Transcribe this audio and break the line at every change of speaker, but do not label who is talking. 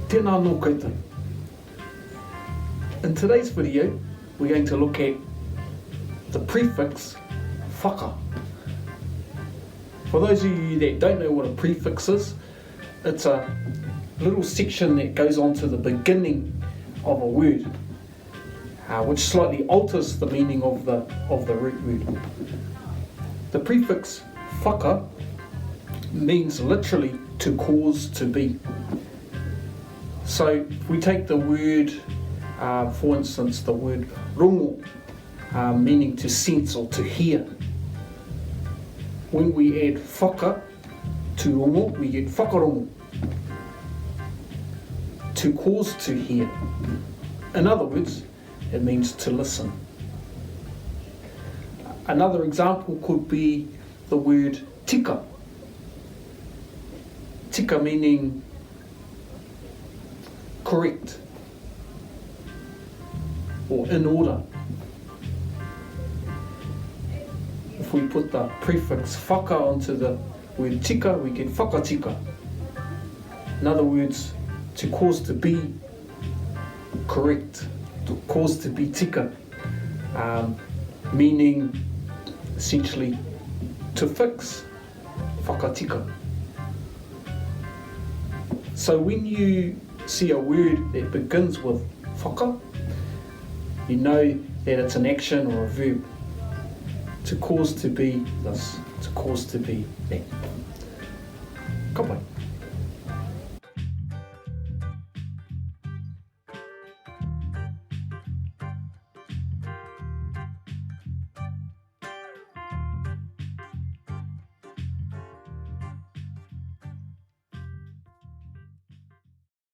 Tēnā nō koutou. In today's video, we're going to look at the prefix Whaka. For those of you that don't know what a prefix is, it's a little section that goes on to the beginning of a word, which slightly alters the meaning of the root word. The prefix Whaka means literally to cause to be. So if we take the word, for instance, the word rongo, meaning to sense or to hear. When we add whaka to rongo, we get whakarongo, to cause to hear. In other words, it means to listen. Another example could be the word tika. Tika meaning correct or in order. If we put the prefix whaka onto the word tika, we get whakatika. In other words, to cause to be correct, to cause to be tika, meaning essentially to fix, whakatika. So when you see a word that begins with whaka, you know that it's an action or a verb. To cause to be this, to cause to be that. Ka pai.